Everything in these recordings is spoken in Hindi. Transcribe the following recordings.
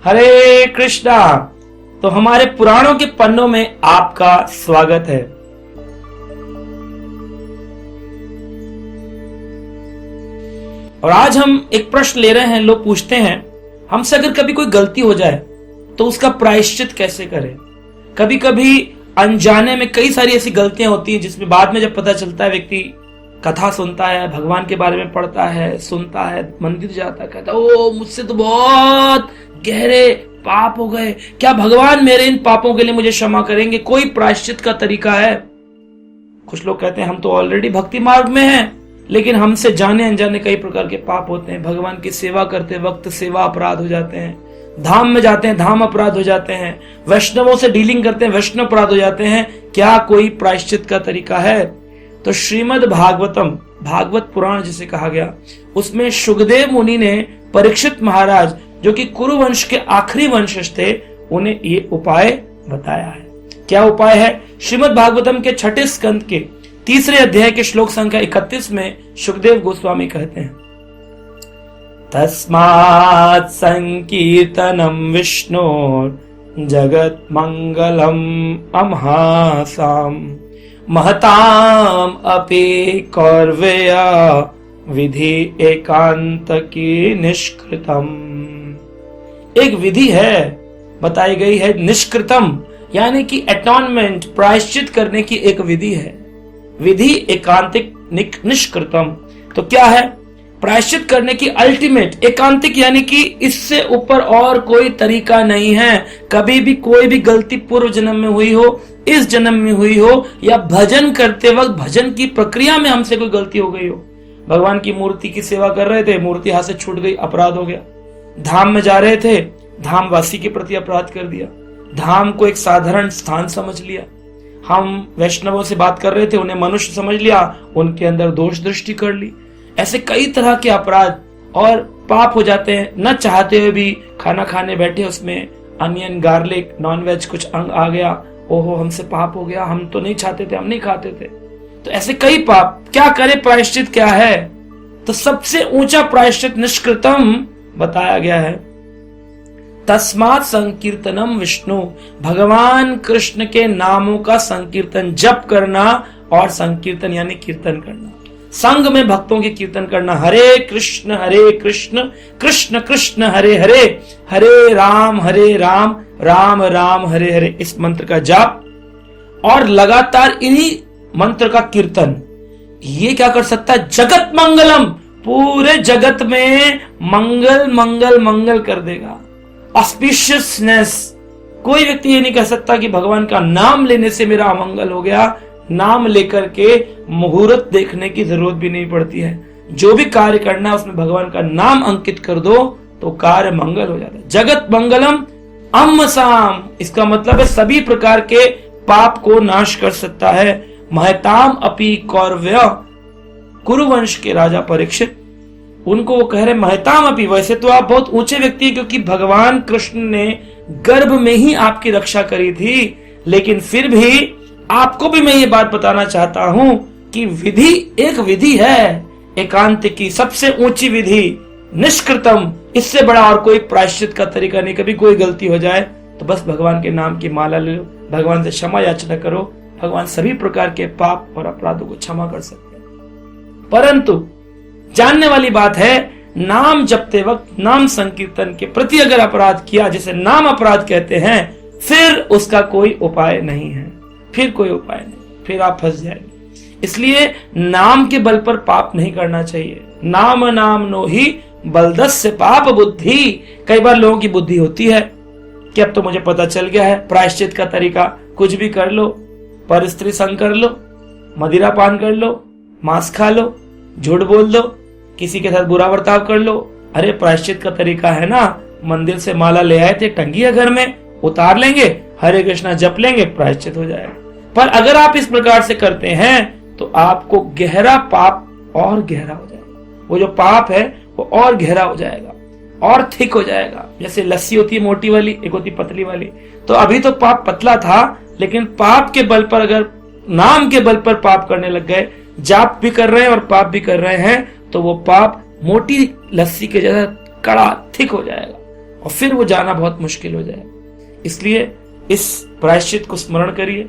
हरे कृष्णा। तो हमारे पुराणों के पन्नों में आपका स्वागत है। और आज हम एक प्रश्न ले रहे हैं। लोग पूछते हैं हमसे, अगर कभी कोई गलती हो जाए तो उसका प्रायश्चित कैसे करें। कभी कभी अनजाने में कई सारी ऐसी गलतियां होती हैं जिसमें बाद में जब पता चलता है, व्यक्ति कथा सुनता है, भगवान के बारे में पढ़ता है, सुनता है, मंदिर जाता है, कहता है ओ मुझसे तो बहुत गहरे पाप हो गए, क्या भगवान मेरे इन पापों के लिए मुझे क्षमा करेंगे? कोई प्रायश्चित का तरीका है? कुछ लोग कहते हैं हम तो ऑलरेडी भक्ति मार्ग में हैं, लेकिन हमसे जाने अनजाने कई प्रकार के पाप होते हैं। भगवान की सेवा करते वक्त सेवा अपराध हो जाते हैं, धाम में जाते हैं धाम अपराध हो जाते हैं, वैष्णवों से डीलिंग करते हैं वैष्णव अपराध हो जाते हैं। क्या कोई प्रायश्चित का तरीका है? तो श्रीमद् भागवतम, भागवत पुराण जिसे कहा गया, उसमें शुकदेव मुनि ने परीक्षित महाराज जो कि कुरुवंश के आखिरी वंशज थे, उन्हें ये उपाय बताया है। क्या उपाय है? श्रीमद् भागवतम के 6 स्कंद के 3 अध्याय के श्लोक संख्या 31 में शुकदेव गोस्वामी कहते हैं, तस्मात् संकीर्तनम विष्णु जगत मंगलम अमहासाम महताम अपि कौरवेया विधि एकांत की निष्कृतम। एक विधि है बताई गई है, निष्कृतम यानी कि अटॉनमेंट, प्रायश्चित करने की एक विधि है। विधि एकांतिक निष्कृतम, तो क्या है? प्रायश्चित करने की अल्टीमेट, एकांतिक यानी कि इससे ऊपर और कोई तरीका नहीं है। कभी भी कोई भी गलती पूर्व जन्म में हुई हो, इस जन्म में हुई हो, या भजन करते वक्त भजन की प्रक्रिया में हमसे कोई गलती हो गई हो, भगवान की मूर्ति की सेवा कर रहे थे, मूर्ति हाथ से छूट गई, अपराध हो गया। धाम में जा रहे थे, धामवासी के प्रति अपराध कर दिया, धाम को एक साधारण स्थान समझ लिया। हम वैष्णवों से बात कर रहे थे, उन्हें मनुष्य समझ लिया, उनके अंदर दोष दृष्टि कर ली। ऐसे कई तरह के अपराध और पाप हो जाते हैं। न चाहते हुए भी खाना खाने बैठे, उसमें अनियन, गार्लिक, नॉनवेज कुछ अंग आ गया, ओहो हमसे पाप हो गया, हम तो नहीं चाहते थे, हम नहीं खाते थे। तो ऐसे कई पाप, क्या करें? प्रायश्चित क्या है? तो सबसे ऊंचा प्रायश्चित निष्कृतम बताया गया है। तस्मात् संकीर्तनम विष्णु, भगवान कृष्ण के नामों का संकीर्तन, जप करना, और संकीर्तन यानी कीर्तन करना, संग में भक्तों के कीर्तन करना। हरे कृष्ण कृष्ण कृष्ण हरे हरे, हरे राम राम राम हरे हरे, इस मंत्र का जाप और लगातार इन्हीं मंत्र का कीर्तन। ये क्या कर सकता है? जगत मंगलम, पूरे जगत में मंगल मंगल मंगल कर देगा। ऑस्पिशियसनेस, कोई व्यक्ति ये नहीं कह सकता कि भगवान का नाम लेने से मेरा अमंगल हो गया। नाम लेकर के मुहूर्त देखने की जरूरत भी नहीं पड़ती है। जो भी कार्य करना है उसमें भगवान का नाम अंकित कर दो तो कार्य मंगल हो जाता है। जगत मंगलम अम्मसाम, इसका मतलब है सभी प्रकार के पाप को नाश कर सकता है। महताम अपि कौरव्य, कुरुवंश के राजा परीक्षित, उनको वो कह रहे महताम अपि। वैसे तो आप बहुत ऊंचे व्यक्ति हैं, क्योंकि भगवान कृष्ण ने गर्भ में ही आपकी रक्षा करी थी, लेकिन फिर भी आपको भी मैं ये बात बताना चाहता हूं कि विधि एक विधि है, एकांत की सबसे ऊंची विधि, निष्कृतम, इससे बड़ा और कोई प्रायश्चित का तरीका नहीं। कभी कोई गलती हो जाए तो बस भगवान के नाम की माला ले लो, भगवान से क्षमा याचना करो, भगवान सभी प्रकार के पाप और अपराधों को क्षमा कर सकते हैं। परंतु जानने वाली बात है, नाम जपते वक्त, नाम संकीर्तन के प्रति अगर अपराध किया, जिसे नाम अपराध कहते हैं, फिर उसका कोई उपाय नहीं है, फिर कोई उपाय नहीं, फिर आप फंस जाएंगे। इसलिए नाम के बल पर पाप नहीं करना चाहिए। नाम नाम नो ही बलदस्य पाप बुद्धि। कई बार लोगों की बुद्धि होती है कि अब तो मुझे पता चल गया है प्रायश्चित का तरीका, कुछ भी कर लो, पर स्त्री संग कर लो, मदिरा पान कर लो, मांस खा लो, झूठ बोल दो, किसी के साथ बुरा बर्ताव कर लो। अरे प्रायश्चित का तरीका है ना, मंदिर से माला ले आए थे, टंगी है घर में, उतार लेंगे, हरे कृष्णा जप लेंगे, प्रायश्चित हो जाएगा। पर अगर आप इस प्रकार से करते हैं तो आपको गहरा पाप और गहरा हो जाएगा। वो जो पाप है वो और गहरा हो जाएगा और थिक हो जाएगा। जैसे लस्सी होती है मोटी वाली, एक होती पतली वाली। तो अभी तो पाप पतला था, लेकिन पाप के बल पर, अगर नाम के बल पर पाप करने लग गए, जाप भी कर रहे हैं और पाप भी कर रहे हैं, तो वो पाप मोटी लस्सी के जैसा कड़ा थिक हो जाएगा और फिर वो जाना बहुत मुश्किल हो जाए। इसलिए इस प्रायश्चित को स्मरण करिए,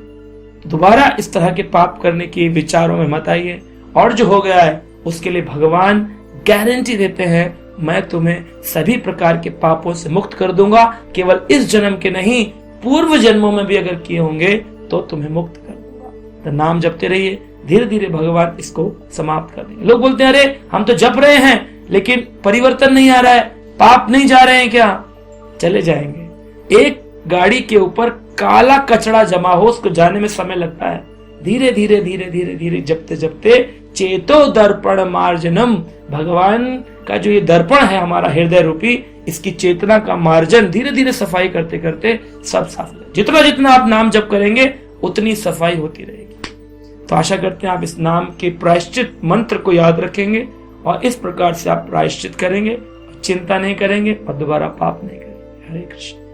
दोबारा इस तरह के पाप करने के विचारों में मत आइए, और जो हो गया है उसके लिए भगवान गारंटी देते हैं, मैं तुम्हें सभी प्रकार के पापों से मुक्त कर दूंगा, केवल इस जन्म के नहीं पूर्व जन्मों में भी अगर किए होंगे तो तुम्हें मुक्त कर दूंगा। तो नाम जपते रहिए, धीरे धीरे भगवान इसको समाप्त कर देंगे। लोग बोलते हैं अरे हम तो जप रहे हैं लेकिन परिवर्तन नहीं आ रहा है, पाप नहीं जा रहे हैं क्या? चले जाएंगे। एक गाड़ी के ऊपर काला कचरा जमा हो, उसको जाने में समय लगता है। धीरे धीरे धीरे धीरे धीरे जपते जपते चेतो दर्पण मार्जनम, भगवान का जो ये दर्पण है हमारा हृदय रूपी, इसकी चेतना का मार्जन धीरे धीरे सफाई करते करते सब साफ। जितना जितना आप नाम जप करेंगे उतनी सफाई होती रहेगी। तो आशा करते हैं आप इस नाम के प्रायश्चित मंत्र को याद रखेंगे और इस प्रकार से आप प्रायश्चित करेंगे, चिंता नहीं करेंगे और दोबारा पाप नहीं करेंगे। हरे कृष्ण।